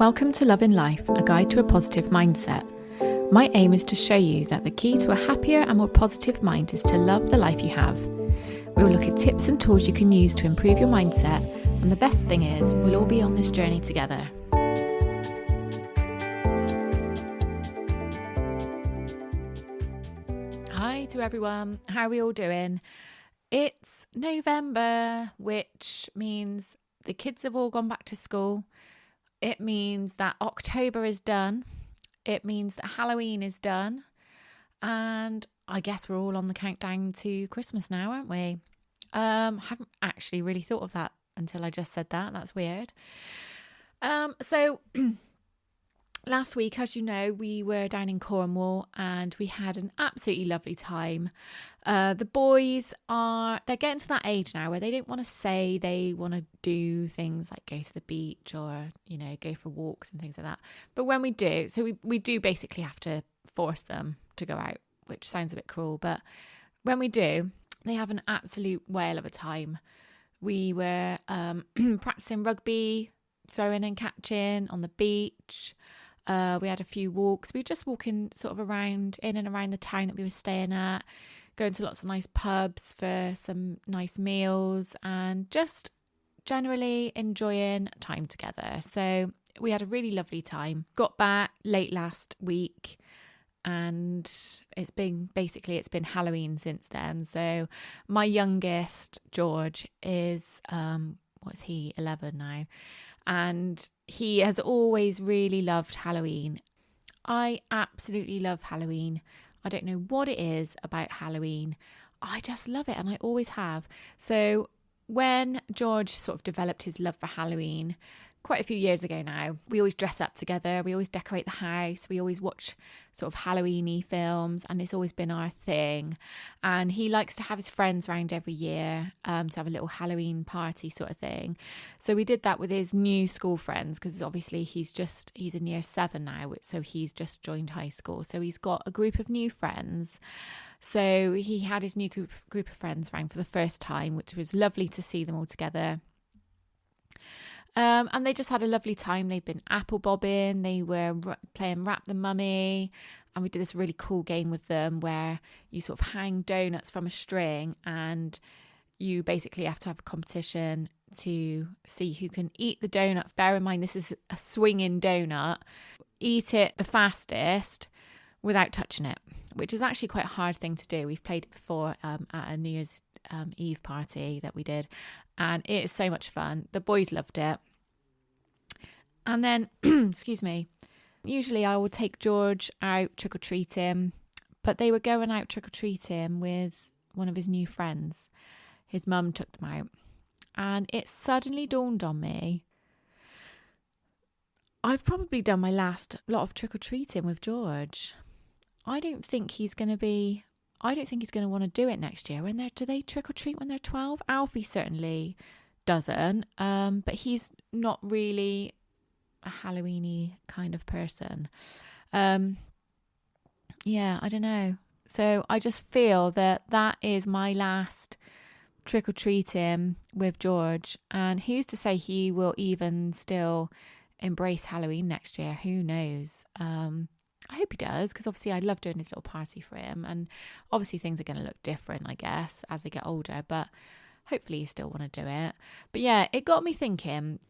Welcome to Love in Life, a guide to a positive mindset. My aim is to show you that the key to a happier and more positive mind is to love the life you have. We will look at tips and tools you can use to improve your mindset, and the best thing is, we'll all be on this journey together. Hi to everyone, how are we all doing? It's November, which means the kids have all gone back to school. It means that October is done. It means that Halloween is done. And I guess we're all on the countdown to Christmas now, aren't we? Haven't actually really thought of that until I just said that. That's weird. So last week, as you know, we were down in Cornwall and we had an absolutely lovely time. The boys they're getting to that age now where they don't want to say they want to do things like go to the beach or, go for walks and things like that. But when we do, so we do basically have to force them to go out, which sounds a bit cruel. But when we do, they have an absolute whale of a time. We were practicing rugby, throwing and catching on the beach. We had a few walks. We were just walking sort of around, in and around the town that we were staying at, going to lots of nice pubs for some nice meals and just generally enjoying time together. So we had a really lovely time. Got back late last week and it's been Halloween since then. So my youngest, George, is, 11 now? And he has always really loved Halloween. I absolutely love Halloween. I don't know what it is about Halloween. I just love it and I always have. So when George sort of developed his love for Halloween, quite a few years ago now, we always dress up together. We always decorate the house. We always watch sort of Halloween-y films and it's always been our thing. And he likes to have his friends around every year to have a little Halloween party sort of thing. So we did that with his new school friends because obviously he's in year 7 now. So he's just joined high school. So he's got a group of new friends. So he had his new group of friends around for the first time, which was lovely to see them all together. And they just had a lovely time. They've been apple bobbing. They were playing Wrap the Mummy. And we did this really cool game with them where you sort of hang donuts from a string and you basically have to have a competition to see who can eat the donut. Bear in mind, this is a swinging donut. Eat it the fastest without touching it, which is actually quite a hard thing to do. We've played it before at a New Year's Eve party that we did. And it is so much fun. The boys loved it. And then, excuse me, usually I would take George out trick-or-treating, but they were going out trick-or-treating with one of his new friends. His mum took them out. And it suddenly dawned on me, I've probably done my last lot of trick-or-treating with George. I don't think he's going to want to do it next year. Do they trick or treat when they're 12? Alfie certainly doesn't, but he's not really a Halloween-y kind of person. I don't know. So I just feel that is my last trick or treating with George, and who's to say he will even still embrace Halloween next year? Who knows? I hope he does, because obviously I love doing his little party for him, and obviously things are going to look different, I guess, as they get older, but hopefully you still want to do it. But yeah, it got me thinking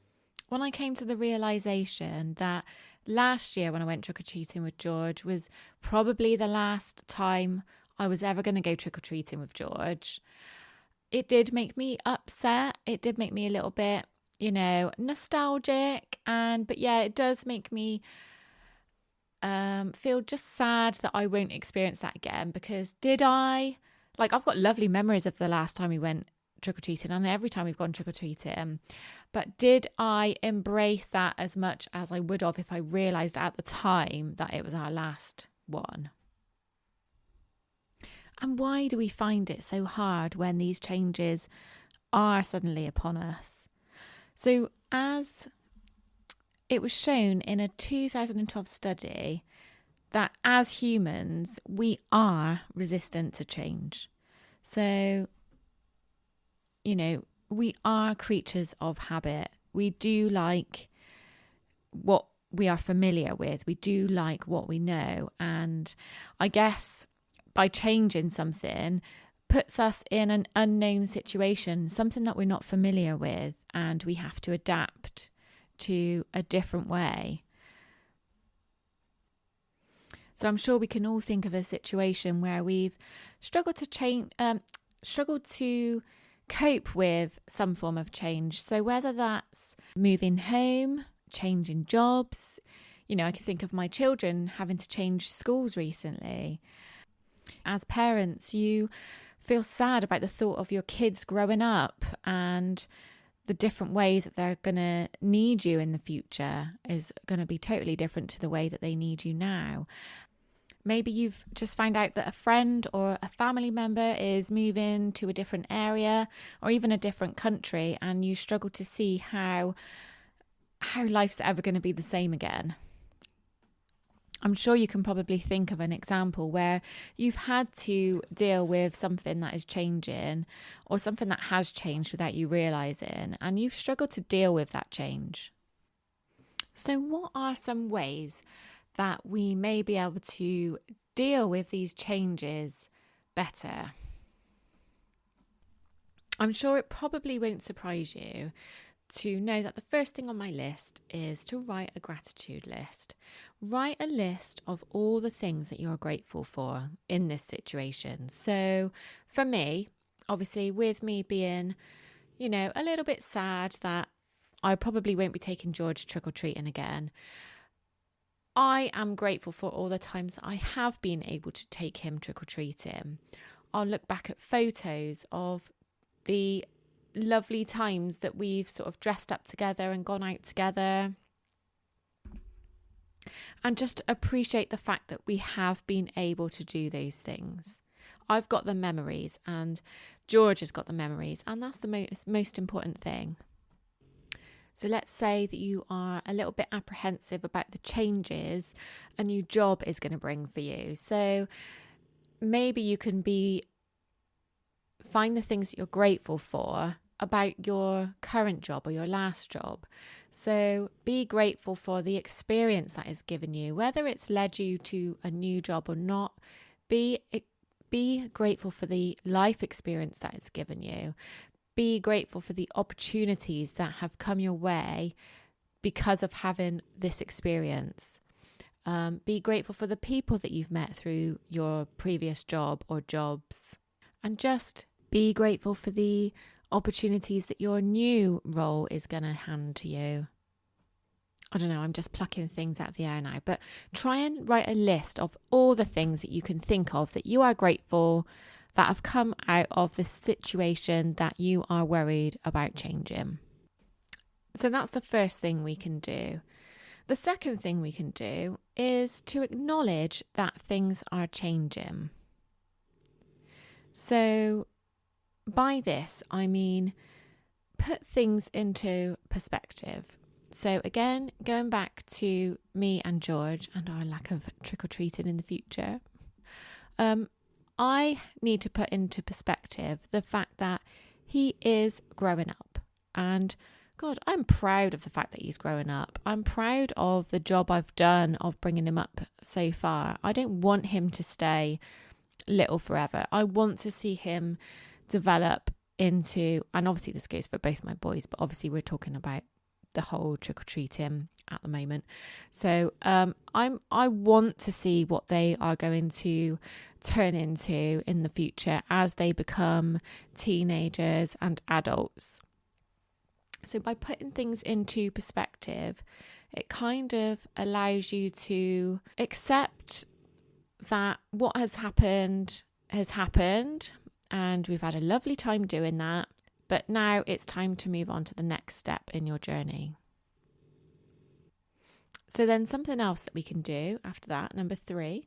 when I came to the realisation that last year when I went trick-or-treating with George was probably the last time I was ever going to go trick-or-treating with George. It did make me upset. It did make me a little bit, nostalgic, but yeah, it does make me feel just sad that I won't experience that again, because I've got lovely memories of the last time we went trick-or-treating and every time we've gone trick-or-treating, but did I embrace that as much as I would have if I realised at the time that it was our last one? And why do we find it so hard when these changes are suddenly upon us? So as it was shown in a 2012 study that as humans, we are resistant to change. So, we are creatures of habit. We do like what we are familiar with. We do like what we know. And I guess by changing something puts us in an unknown situation, something that we're not familiar with, and we have to adapt to a different way. So I'm sure we can all think of a situation where we've struggled to cope with some form of change. So whether that's moving home, changing jobs, I can think of my children having to change schools recently. As parents, you feel sad about the thought of your kids growing up, and the different ways that they're going to need you in the future is going to be totally different to the way that they need you now. Maybe you've just found out that a friend or a family member is moving to a different area or even a different country, and you struggle to see how life's ever going to be the same again. I'm sure you can probably think of an example where you've had to deal with something that is changing or something that has changed without you realising, and you've struggled to deal with that change. So what are some ways that we may be able to deal with these changes better? I'm sure it probably won't surprise you to know that the first thing on my list is to write a gratitude list. Write a list of all the things that you're grateful for in this situation. So for me, obviously with me being, a little bit sad that I probably won't be taking George trick-or-treating again, I am grateful for all the times that I have been able to take him trick-or-treating. I'll look back at photos of the lovely times that we've sort of dressed up together and gone out together, and just appreciate the fact that we have been able to do those things. I've got the memories and George has got the memories, and that's the most important thing. So let's say that you are a little bit apprehensive about the changes a new job is going to bring for you. So maybe you can find the things that you're grateful for about your current job or your last job. So be grateful for the experience that is given you, whether it's led you to a new job or not. Be grateful for the life experience that it's given you. Be grateful for the opportunities that have come your way because of having this experience. Be grateful for the people that you've met through your previous job or jobs. And just be grateful for the opportunities that your new role is going to hand to you. I don't know, I'm just plucking things out of the air now, but try and write a list of all the things that you can think of that you are grateful that have come out of the situation that you are worried about changing. So that's the first thing we can do. The second thing we can do is to acknowledge that things are changing. So by this, I mean, put things into perspective. So again, going back to me and George and our lack of trick-or-treating in the future, I need to put into perspective the fact that he is growing up. And God, I'm proud of the fact that he's growing up. I'm proud of the job I've done of bringing him up so far. I don't want him to stay little forever. I want to see him develop into, and obviously this goes for both my boys, but obviously we're talking about the whole trick-or-treating at the moment. So I want to see what they are going to turn into in the future as they become teenagers and adults. So by putting things into perspective, it kind of allows you to accept that what has happened, and we've had a lovely time doing that. But now it's time to move on to the next step in your journey. So then something else that we can do after that, number 3,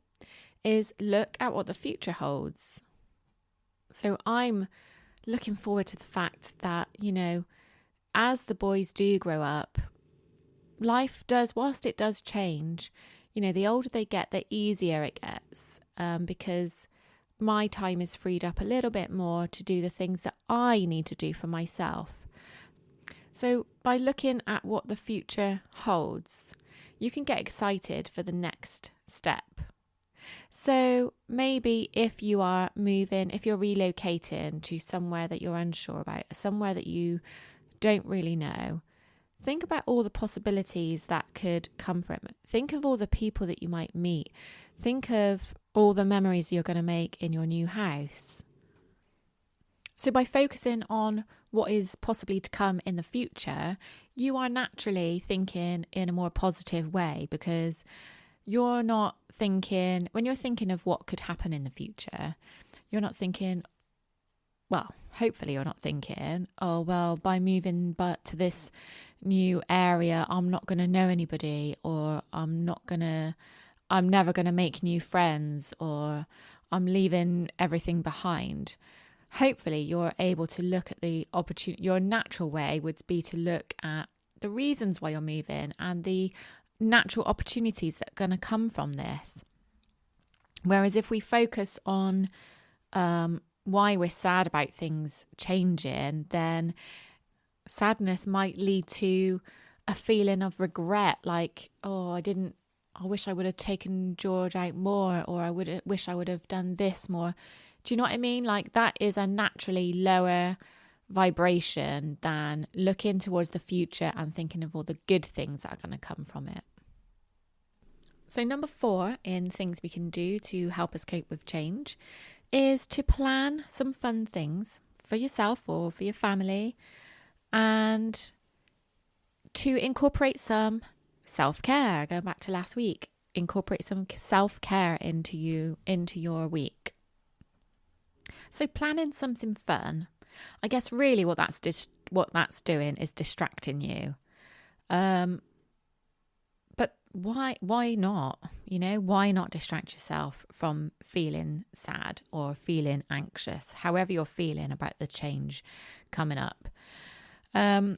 is look at what the future holds. So I'm looking forward to the fact that, as the boys do grow up, life does, whilst it does change, the older they get, the easier it gets, because my time is freed up a little bit more to do the things that I need to do for myself. So by looking at what the future holds, you can get excited for the next step. So maybe if you are moving, if you're relocating to somewhere that you're unsure about, somewhere that you don't really know, think about all the possibilities that could come from it. Think of all the people that you might meet. Think of all the memories you're going to make in your new house. So by focusing on what is possibly to come in the future, you are naturally thinking in a more positive way, because you're not thinking, when you're thinking of what could happen in the future, you're not thinking, well, hopefully you're not thinking, oh, well, by moving to this new area, I'm not going to know anybody, or I'm never going to make new friends, or I'm leaving everything behind. Hopefully you're able to look at the opportunity. Your natural way would be to look at the reasons why you're moving and the natural opportunities that are going to come from this. Whereas if we focus on why we're sad about things changing, then sadness might lead to a feeling of regret, like, oh, I wish I would have taken George out more, or wish I would have done this more. Do you know what I mean? Like, that is a naturally lower vibration than looking towards the future and thinking of all the good things that are going to come from it. So number 4 in things we can do to help us cope with change is to plan some fun things for yourself or for your family, and to incorporate some self-care. Going back to last week, incorporate some self-care into your week. So planning something fun, I guess really what that's doing is distracting you. But why not? Why not distract yourself from feeling sad or feeling anxious, however you're feeling about the change coming up. Plan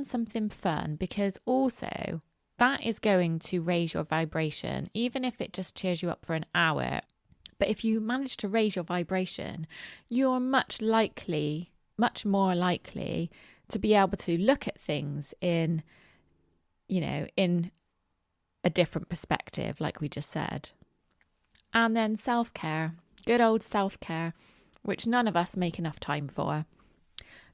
something fun, because also that is going to raise your vibration, even if it just cheers you up for an hour. But if you manage to raise your vibration, you're much more likely to be able to look at things in a different perspective, like we just said. And then self-care, good old self-care, which none of us make enough time for,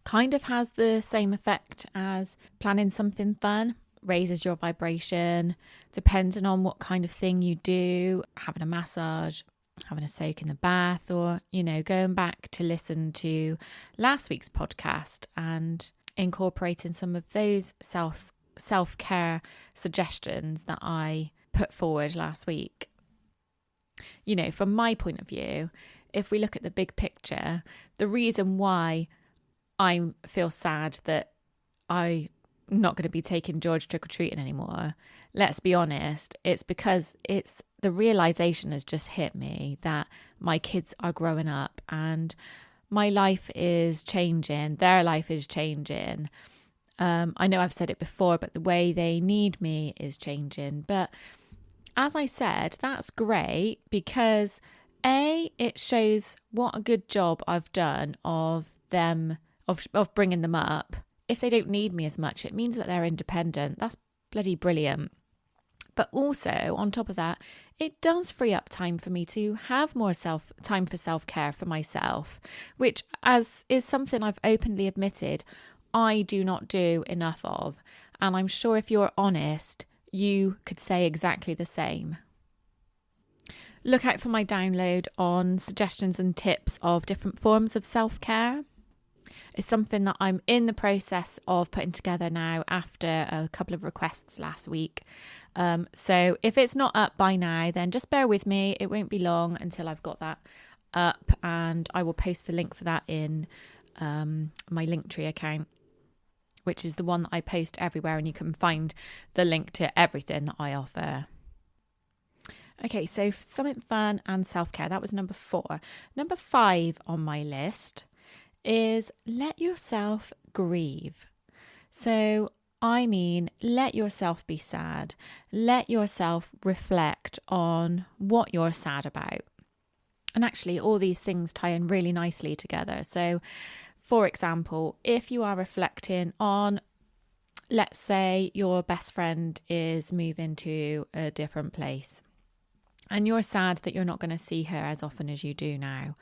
kind of has the same effect as planning something fun. Raises your vibration, depending on what kind of thing you do, having a massage, having a soak in the bath, or, going back to listen to last week's podcast and incorporating some of those self-care suggestions that I put forward last week. From my point of view, if we look at the big picture, the reason why I feel sad that I'm not going to be taking George trick-or-treating anymore, let's be honest, it's because the realization has just hit me that my kids are growing up and my life is changing, their life is changing. I know I've said it before, but the way they need me is changing. But as I said, that's great because it shows what a good job I've done of bringing them up. If they don't need me as much, it means that they're independent. That's bloody brilliant. But also, on top of that, it does free up time for me to have more time for self-care for myself, which is something I've openly admitted I do not do enough of. And I'm sure if you're honest, you could say exactly the same. Look out for my download on suggestions and tips of different forms of self-care. It's something that I'm in the process of putting together now after a couple of requests last week. So if it's not up by now, then just bear with me. It won't be long until I've got that up, and I will post the link for that in my Linktree account, which is the one that I post everywhere, and you can find the link to everything that I offer. Okay, so something fun and self-care. That was number 4. Number 5 on my list is let yourself grieve. So I mean, let yourself be sad. Let yourself reflect on what you're sad about. And actually, all these things tie in really nicely together. So, for example, if you are reflecting on, let's say your best friend is moving to a different place and you're sad that you're not going to see her as often as you do now.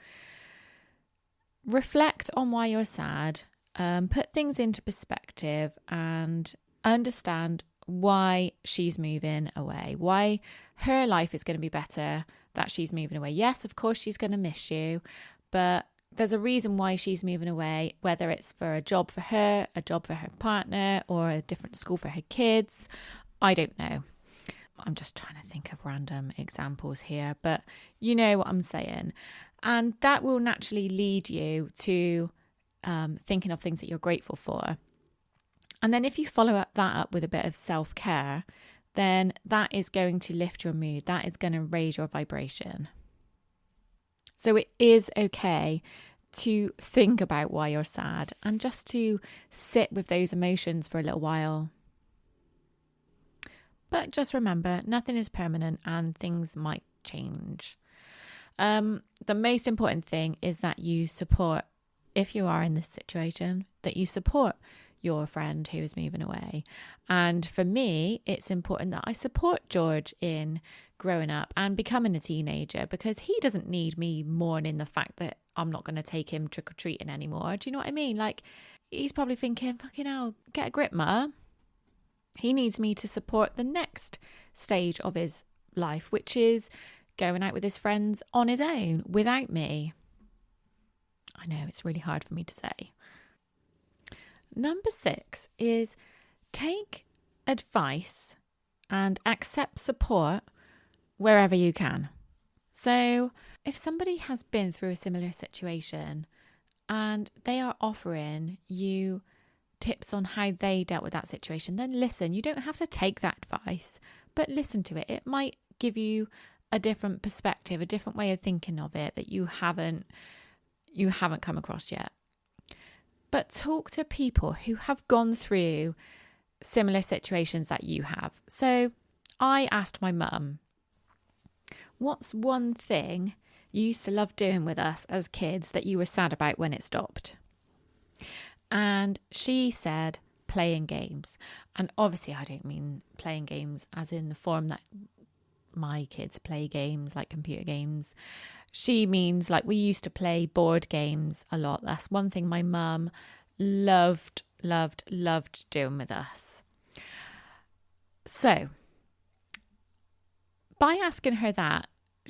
Reflect on why you're sad, put things into perspective and understand why she's moving away, why her life is going to be better that she's moving away. Yes, of course she's going to miss you, but there's a reason why she's moving away, whether it's for a job for her, a job for her partner, or a different school for her kids. I don't know. I'm just trying to think of random examples here, but you know what I'm saying. And that will naturally lead you to thinking of things that you're grateful for. And then if you follow that up with a bit of self-care, then that is going to lift your mood. That is going to raise your vibration. So it is okay to think about why you're sad and just to sit with those emotions for a little while. But just remember, nothing is permanent and things might change. The most important thing is that you support, if you are in this situation, that you support your friend who is moving away. And for me, it's important that I support George in growing up and becoming a teenager, because he doesn't need me mourning the fact that I'm not going to take him trick-or-treating anymore. Do you know what I mean? Like, he's probably thinking, fucking hell, get a grip, Ma. He needs me to support the next stage of his life, which is going out with his friends on his own without me. I know, it's really hard for me to say. Number 6 is take advice and accept support wherever you can. So if somebody has been through a similar situation and they are offering you tips on how they dealt with that situation, then listen. You don't have to take that advice, but listen to it. It might give you a different perspective, a different way of thinking of it that you haven't come across yet. But talk to people who have gone through similar situations that you have. So I asked my mum, what's one thing you used to love doing with us as kids that you were sad about when it stopped? And she said playing games. And obviously I don't mean playing games as in the form that my kids play games, like computer games. She means like we used to play board games a lot. That's one thing my mum loved doing with us. So by asking her that,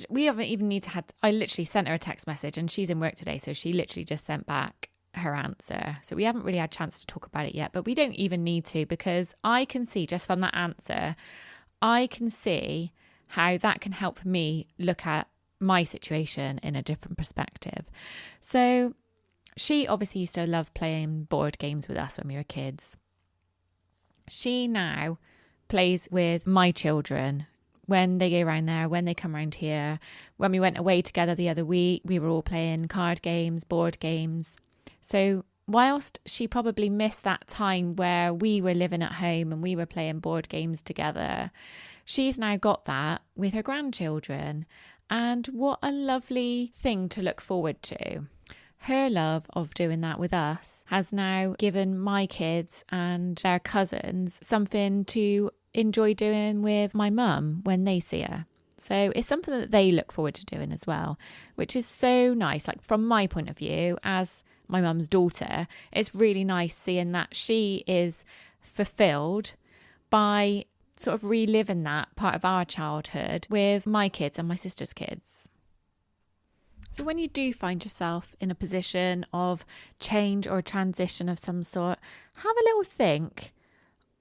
we haven't even need to have, I literally sent her a text message and she's in work today. So she literally just sent back her answer. So we haven't really had a chance to talk about it yet, but we don't even need to, because I can see just from that answer, I can see how that can help me look at my situation in a different perspective. So she obviously used to love playing board games with us when we were kids. She now plays with my children when they go around there, when they come around here. When we went away together the other week, we were all playing card games, board games. So whilst she probably missed that time where we were living at home and we were playing board games together, she's now got that with her grandchildren. And what a lovely thing to look forward to. Her love of doing that with us has now given my kids and their cousins something to enjoy doing with my mum when they see her. So it's something that they look forward to doing as well, which is so nice. Like from my point of view, as my mum's daughter, it's really nice seeing that she is fulfilled by sort of reliving that part of our childhood with my kids and my sister's kids. So when you do find yourself in a position of change or transition of some sort, have a little think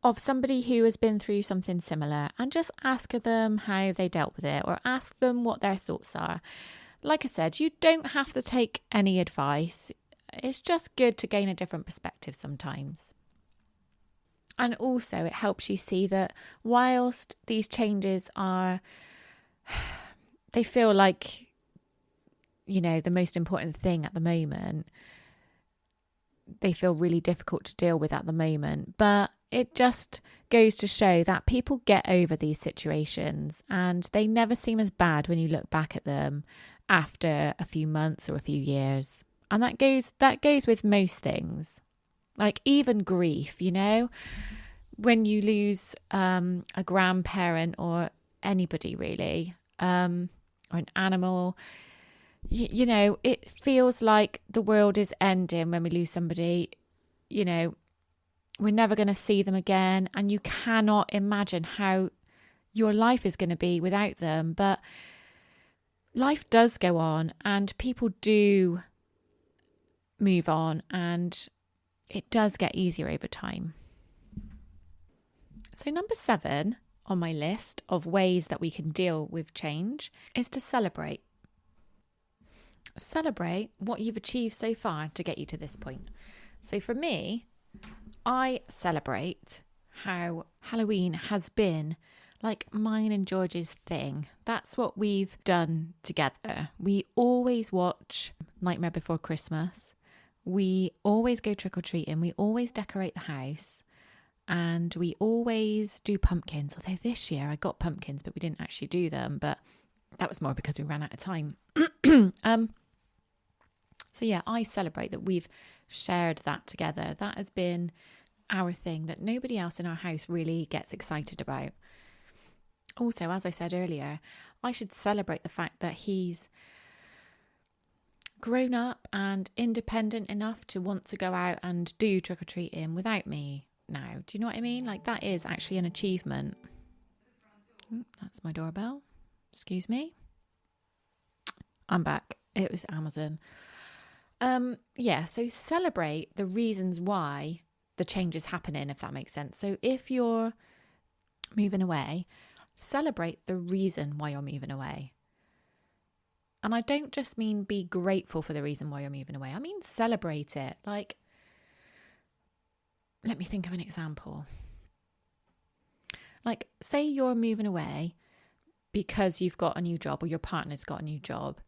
of somebody who has been through something similar and just ask them how they dealt with it, or ask them what their thoughts are. Like I said, you don't have to take any advice. It's just good to gain a different perspective sometimes. And also it helps you see that whilst these changes are, they feel like, you know, the most important thing at the moment, they feel really difficult to deal with at the moment, but it just goes to show that people get over these situations and they never seem as bad when you look back at them after a few months or a few years. And that goes with most things, like even grief, you know. when you lose a grandparent or anybody really, or an animal, you know, it feels like the world is ending when we lose somebody. You know, we're never going to see them again, and you cannot imagine how your life is going to be without them. But life does go on, and people do move on, and it does get easier over time. So number 7 on my list of ways that we can deal with change is to celebrate. Celebrate what you've achieved so far to get you to this point. So for me, I celebrate how Halloween has been like mine and George's thing. That's what we've done together. We always watch Nightmare Before Christmas. We always go trick-or-treating. We always decorate the house. And we always do pumpkins. Although this year I got pumpkins, but we didn't actually do them. But that was more because we ran out of time. So yeah, I celebrate that we've shared that together. That has been our thing that nobody else in our house really gets excited about. Also, as I said earlier, I should celebrate the fact that he's grown up and independent enough to want to go out and do trick-or-treating without me now. Do you know what I mean? Like, that is actually an achievement. That's my doorbell. Excuse me. I'm back. It was Amazon. Yeah, so celebrate the reasons why the change is happening, if that makes sense. So if you're moving away, celebrate the reason why you're moving away. And I don't just mean be grateful for the reason why you're moving away. I mean celebrate it. Like, let me think of an example. Like, say you're moving away because you've got a new job or your partner's got a new job.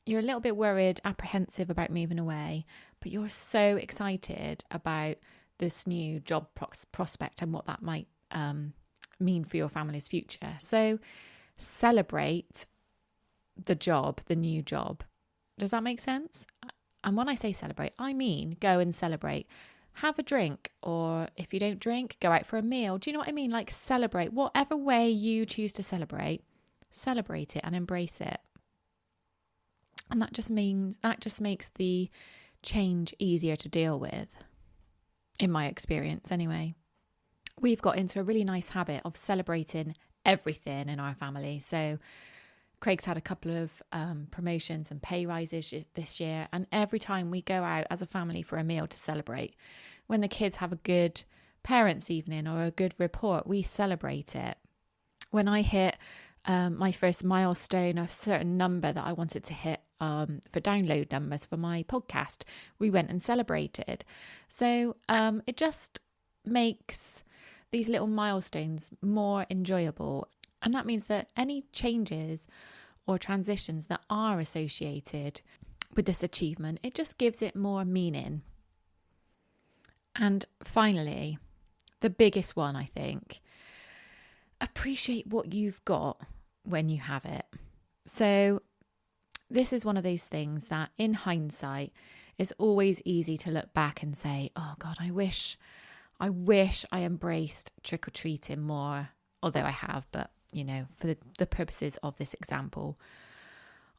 You're a little bit worried, apprehensive about moving away, but you're so excited about this new job prospect and what that might mean for your family's future. So celebrate the job, the new job. Does that make sense? And when I say celebrate, I mean go and celebrate. Have a drink, or if you don't drink, go out for a meal. Do you know what I mean? Like, celebrate. Whatever way you choose to celebrate it and embrace it. And that just makes the change easier to deal with, in my experience anyway. We've got into a really nice habit of celebrating everything in our family. So Craig's had a couple of promotions and pay rises this year. And every time we go out as a family for a meal to celebrate, when the kids have a good parents' evening or a good report, we celebrate it. When I hit my first milestone, a certain number that I wanted to hit for download numbers for my podcast, we went and celebrated. So it just makes these little milestones more enjoyable. And that means that any changes or transitions that are associated with this achievement, it just gives it more meaning. And finally, the biggest one, I think, appreciate what you've got when you have it. So this is one of those things that in hindsight is always easy to look back and say, oh God, I wish I embraced trick-or-treating more, although I have, but you know, for the purposes of this example,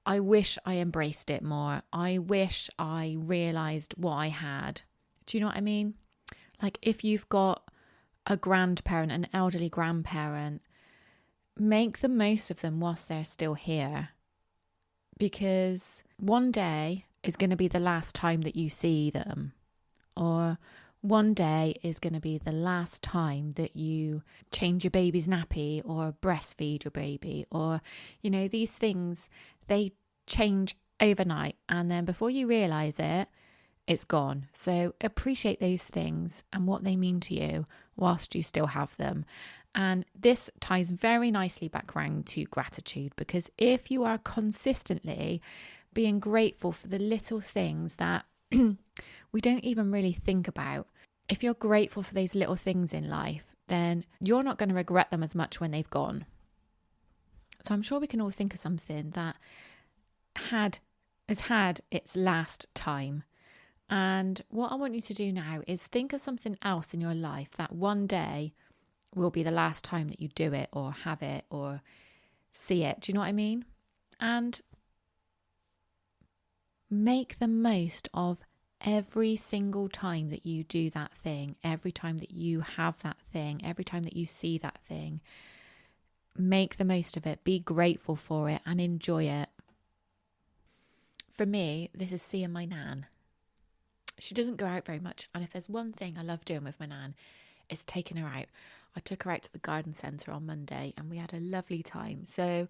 I wish I embraced it more. I wish I realised what I had. Do you know what I mean? Like, if you've got a grandparent, an elderly grandparent, make the most of them whilst they're still here. Because one day is going to be the last time that you see them. Or one day is going to be the last time that you change your baby's nappy or breastfeed your baby. Or, you know, these things, they change overnight. And then before you realise it, it's gone. So appreciate those things and what they mean to you whilst you still have them. And this ties very nicely back around to gratitude, because if you are consistently being grateful for the little things that we don't even really think about, if you're grateful for those little things in life, then you're not going to regret them as much when they've gone. So I'm sure we can all think of something that has had its last time. And what I want you to do now is think of something else in your life that one day will be the last time that you do it or have it or see it. Do you know what I mean? And make the most of every single time that you do that thing, every time that you have that thing, every time that you see that thing. Make the most of it, be grateful for it and enjoy it. For me, this is seeing my nan. She doesn't go out very much, and if there's one thing I love doing with my nan, it's taking her out. I took her out to the garden centre on Monday and we had a lovely time. So,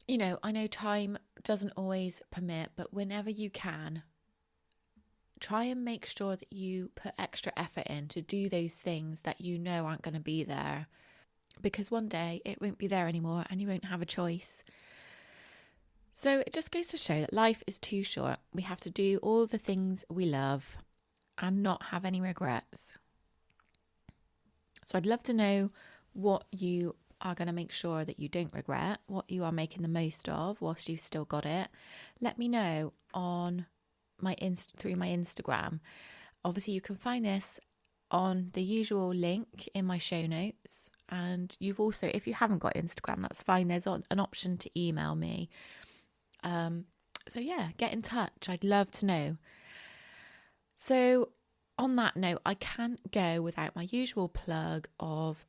you know, I know time doesn't always permit, but whenever you can, try and make sure that you put extra effort in to do those things that you know aren't going to be there, because one day it won't be there anymore and you won't have a choice. So it just goes to show that life is too short. We have to do all the things we love and not have any regrets. So I'd love to know what you are going to make sure that you don't regret, what you are making the most of whilst you've still got it. Let me know on through my Instagram. Obviously, you can find this on the usual link in my show notes. And you've also, if you haven't got Instagram, that's fine. There's an option to email me. So yeah, get in touch. I'd love to know. So on that note, I can't go without my usual plug of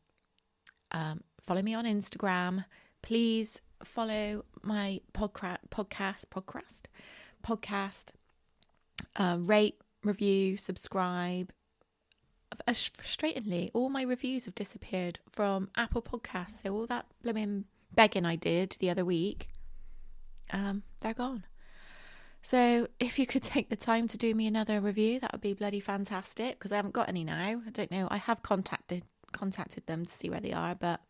follow me on Instagram. Please follow my podcast. Rate, review, subscribe. Frustratingly, all my reviews have disappeared from Apple Podcasts. So all that blooming begging I did the other week, they're gone. So if you could take the time to do me another review, that would be bloody fantastic, because I haven't got any now. I don't know. I have contacted them to see where they are, but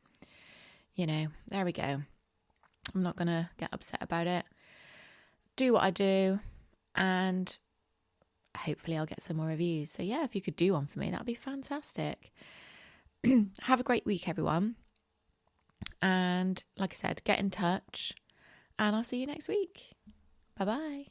you know, there we go. I'm not going to get upset about it. Do what I do, and hopefully I'll get some more reviews. So yeah, if you could do one for me, that'd be fantastic. Have a great week, everyone. And like I said, get in touch, and I'll see you next week. Bye-bye.